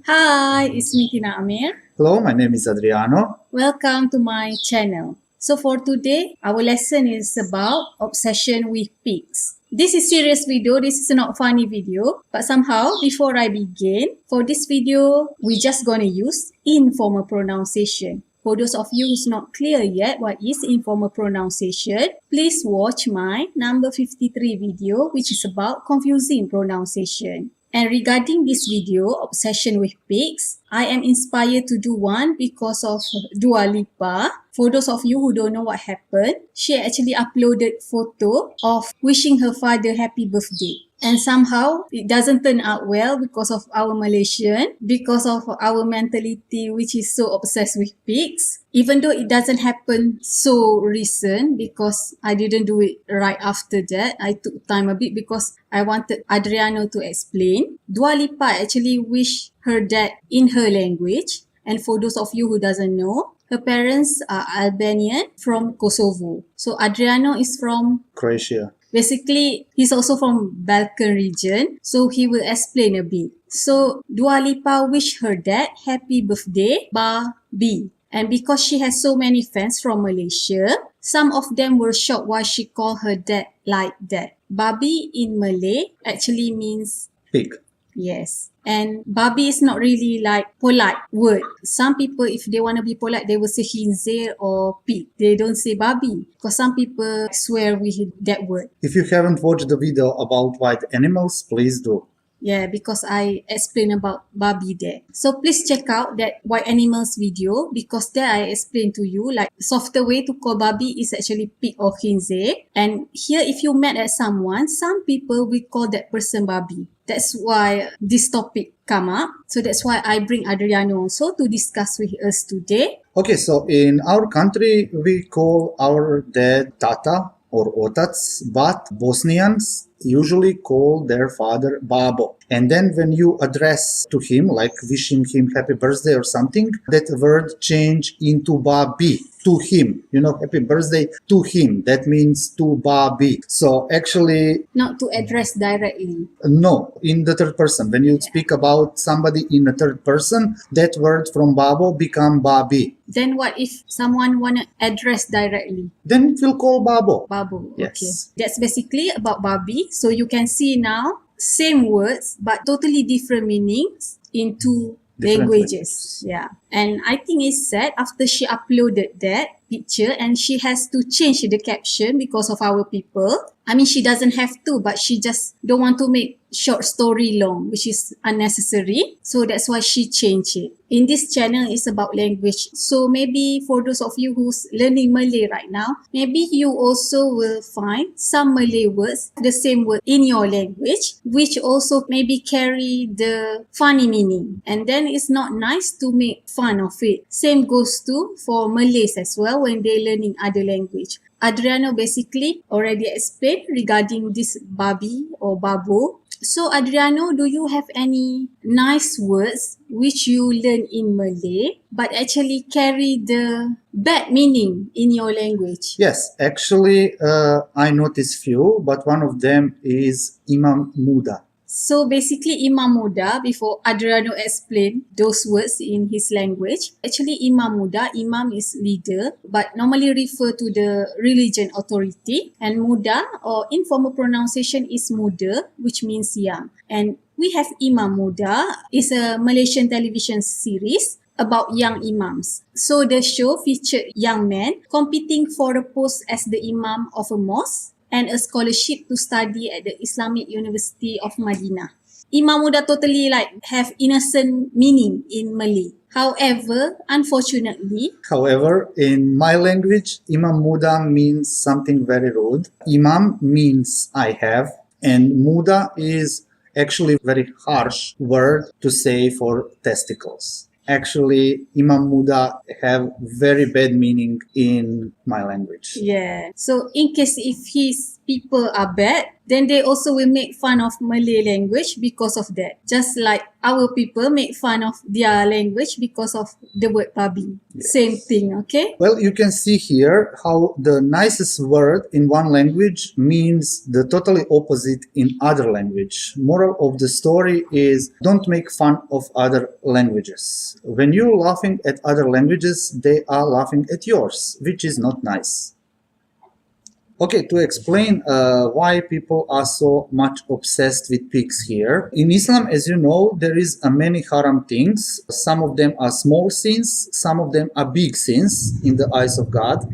Hi, it's me Tina Amir. Hello, my name is Adriano. Welcome to my channel. So for today, our lesson is about obsession with pigs. This is serious video, this is not funny video, but somehow before I begin, for this video, we just gonna use informal pronunciation. For those of you who's not clear yet what is informal pronunciation, please watch my number 53 video, which is about confusing pronunciation. And regarding this video, Obsession with Pigs, I am inspired to do one because of Dua Lipa. For those of you who don't know what happened, she actually uploaded photo of wishing her father happy birthday. And somehow, it doesn't turn out well because of our Malaysian, because of our mentality which is so obsessed with pigs. Even though it doesn't happen so recent because I didn't do it right after that. I took time a bit because I wanted Adriano to explain. Dua Lipa actually wished her dad in her language. And for those of you who doesn't know, her parents are Albanian from Kosovo. So Adriano is from Croatia. Basically, he's also from Balkan region, so he will explain a bit. So, Dua Lipa wished her dad happy birthday, Babi. And because she has so many fans from Malaysia, some of them were shocked why she called her dad like that. Babi in Malay actually means Pig. yes. And babi is not really like polite word. Some people, if they want to be polite, they will say khinzir or pig. They don't say babi because some people swear with that word. If you haven't watched the video about white animals, please do. Yeah, because I explain about babi there. So please check out that white animals video because there I explain to you like softer way to call babi is actually pig or khinzir. And here if you mad at someone, some people will call that person babi. That's why this topic come up. So that's why I bring Adriano also to discuss with us today. Okay, so in our country, we call our dad Tata or Otac, but Bosnians usually call their father Babo. And then when you address to him, like wishing him happy birthday or something, that word change into Babi, to him. You know, happy birthday to him. That means to Babi. So actually, Not to address directly. no, in the third person. When you speak about somebody in the third person, that word from Babo become Babi. Then what if someone want to address directly? Then it will call Babo. Babu. Yes. Okay. That's basically about babi. So you can see now same words but totally different meanings in two Different languages. Yeah. And I think it's sad after she uploaded that picture and she has to change the caption because of our people. I mean, she doesn't have to, but she just don't want to make short story long, which is unnecessary. So that's why she changed it. In this channel, it's about language. So maybe for those of you who's learning Malay right now, maybe you also will find some Malay words, the same word in your language, which also maybe carry the funny meaning. And then it's not nice to make fun of it. Same goes to for Malays as well when they're learning other language. Adriano basically already explained regarding this babi or babo. So Adriano, do you have any nice words which you learn in Malay but actually carry the bad meaning in your language? Yes, actually, I noticed few, but one of them is Imam Muda. So basically Imam Muda, before Adriano explained those words in his language, actually Imam Muda, Imam is leader, but normally refer to the religion authority, and Muda or informal pronunciation is Muda, which means young. And we have Imam Muda, is a Malaysian television series about young imams. So the show featured young men competing for a post as the imam of a mosque and a scholarship to study at the Islamic University of Madinah. Imam Muda totally like have innocent meaning in Malay. However, unfortunately, In my language, Imam Muda means something very rude. Imam means I have, and Muda is actually very harsh word to say for testicles. Actually, Imam Muda have very bad meaning in my language. yeah. So in case if he's people are bad, then they also will make fun of Malay language because of that. Just like our people make fun of their language because of the word babi. Yes. Same thing, okay? Well, you can see here how the nicest word in one language means the totally opposite in other language. Moral of the story is don't make fun of other languages. When you're laughing at other languages, they are laughing at yours, which is not nice. Okay, to explain why people are so much obsessed with pigs here. In Islam, as you know, there is many haram things. Some of them are small sins, some of them are big sins in the eyes of God.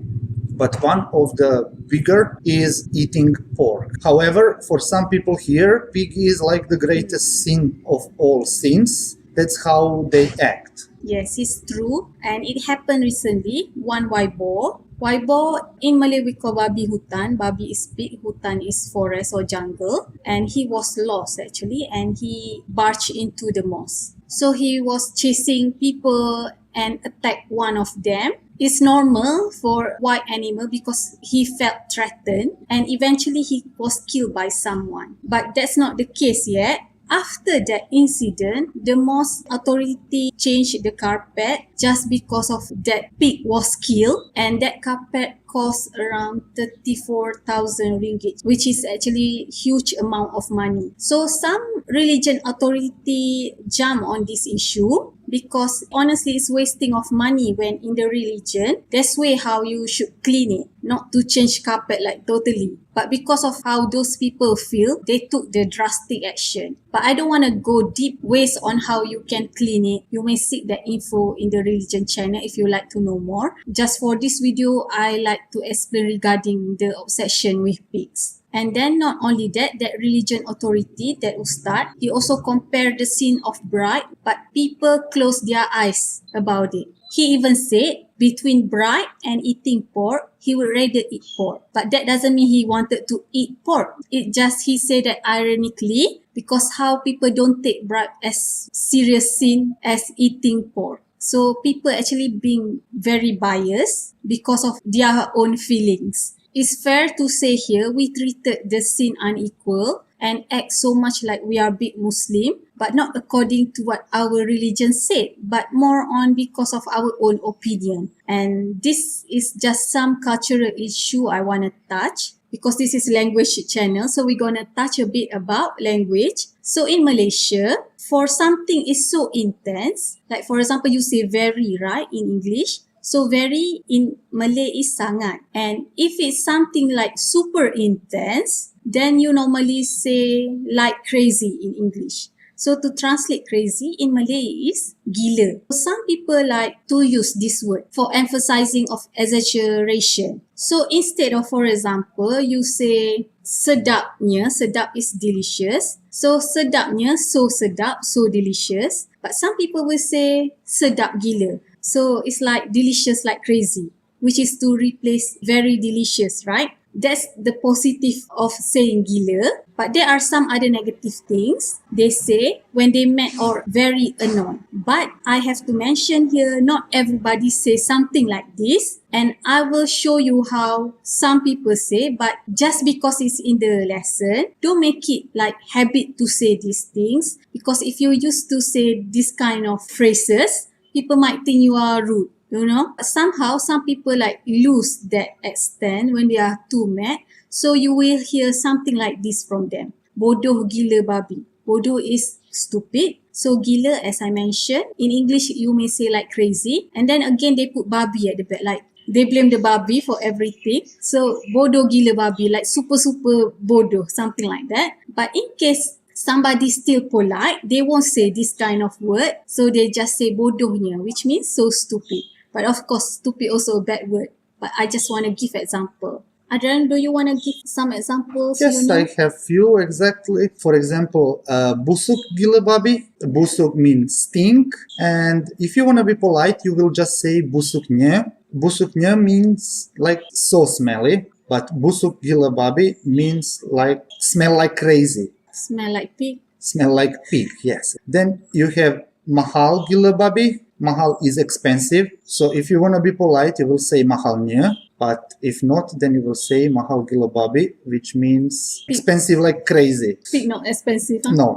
But one of the bigger is eating pork. However, for some people here, pig is like the greatest sin of all sins. That's how they act. Yes, it's true. And it happened recently. One Waibo. Waibo, in Malay we call babi hutan. Babi is pig, hutan is forest or jungle. And he was lost actually, and he barged into the mosque. So he was chasing people and attacked one of them. It's normal for wild animal because he felt threatened and eventually he was killed by someone. But that's not the case yet. After that incident, the mosque authority changed the carpet just because of that pig was killed, and that carpet cost around 34,000 ringgit, which is actually huge amount of money. So some religion authority jump on this issue because honestly it's wasting of money when in the religion, that's way how you should clean it, not to change carpet like totally. But because of how those people feel, they took the drastic action. But I don't want to go deep ways on how you can clean it. You may seek that info in the religion channel if you like to know more. Just for this video, I like to explain regarding the obsession with pigs. And then not only that, that religion authority, that Ustad, he also compared the sin of bride, but people close their eyes about it. He even said between bride and eating pork, he would rather eat pork. But that doesn't mean he wanted to eat pork. It just, he said that ironically, because how people don't take bribe as serious sin as eating pork. So people actually being very biased because of their own feelings. It's fair to say here we treated the sin unequal and act so much like we are big Muslim, but not according to what our religion said, but more on because of our own opinion. And this is just some cultural issue I want to touch because this is language channel. So we're going to touch a bit about language. So in Malaysia, for something is so intense, like for example, you say very, right, in English. So very in Malay is sangat. And if it's something like super intense, then you normally say like crazy in English. So to translate crazy in Malay is gila. Some people like to use this word for emphasizing of exaggeration. So instead of, for example, you say sedapnya, sedap is delicious. So sedapnya, so sedap, so delicious. But some people will say sedap gila. So it's like delicious like crazy, which is to replace very delicious, right? That's the positive of saying gila. But there are some other negative things they say when they met or very annoyed. But I have to mention here, not everybody says something like this. And I will show you how some people say, but just because it's in the lesson, don't make it like habit to say these things. Because if you used to say this kind of phrases, people might think you are rude, you know. Somehow, some people like lose that extent when they are too mad. So you will hear something like this from them. Bodoh gila babi. Bodoh is stupid. So gila, as I mentioned, in English you may say like crazy. And then again they put babi at the back, like they blame the babi for everything. So bodoh gila babi, like super bodoh, something like that. But in case somebody still polite, they won't say this kind of word. So they just say bodohnya, which means so stupid. But of course, stupid also a bad word. But I just want to give example. Adrian, do you want to give some examples? Yes, you know? I have few exactly. For example, busuk gila babi. Busuk means stink. And if you want to be polite, you will just say busuknya. Busuknya means like so smelly. But busuk gila babi means like smell like crazy. Smell like pig. Smell like pig, yes. Then you have mahal gila babi. Mahal is expensive. So if you want to be polite, you will say mahalnya. But if not, then you will say mahal gila babi, which means Pig. expensive like crazy. Pig not expensive, huh? No,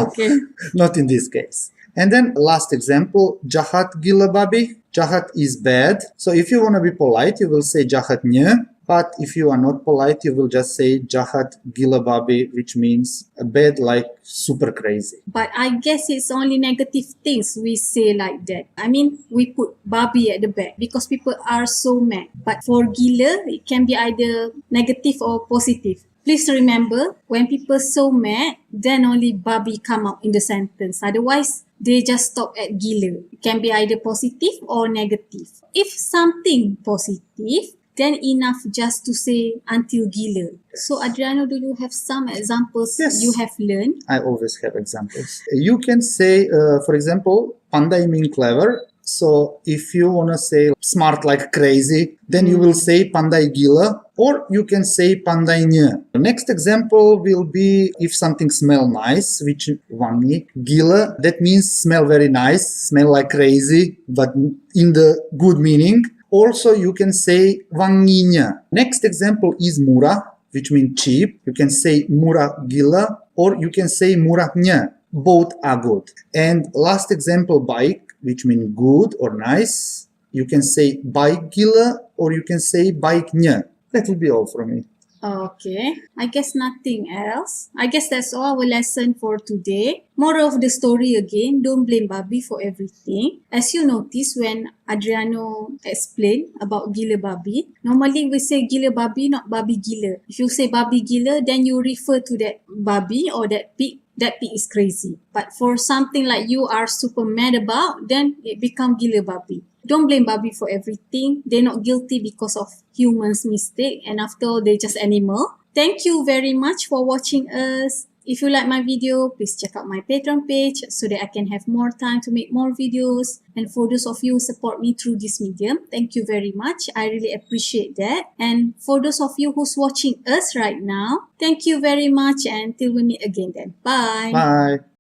Okay. not in this case. And then last example, jahat gila babi. Jahat is bad. So if you want to be polite, you will say jahatnya. But if you are not polite, you will just say jahat gila babi, which means bad like super crazy. But I guess it's only negative things we say like that. I mean, we put babi at the back because people are so mad. But for gila, it can be either negative or positive. Please remember, when people so mad, then only babi come out in the sentence. Otherwise, they just stop at gila. It can be either positive or negative. If something positive, then enough just to say until gila. So Adriano, do you have some examples Yes. you have learned? I always have examples. You can say, for example, pandai mean clever. So if you want to say smart like crazy, then you will say pandai gila, or you can say pandainya. The next example will be if something smell nice, which wangi. Gila, that means smell very nice, smell like crazy, but in the good meaning. Also, you can say wanginya. Next example is murah, which means cheap. You can say murah gila, or you can say murahnya. Both are good. And last example, baik, which means good or nice. You can say baik gila, or you can say baiknya. That will be all from me. Okay, I guess nothing else. I guess that's all our lesson for today. Moral of the story again, don't blame babi for everything. As you notice when Adriano explained about gila babi, normally we say gila babi, not babi gila. If you say babi gila, then you refer to that babi or that pig is crazy. But for something like you are super mad about, then it become gila babi. Don't blame babi for everything. They're not guilty because of humans' mistake, and after all, they're just animal. Thank you very much for watching us. If you like my video, please check out my Patreon page so that I can have more time to make more videos. And for those of you who support me through this medium, thank you very much. I really appreciate that. And for those of you who's watching us right now, thank you very much, and till we meet again then. Bye. Bye.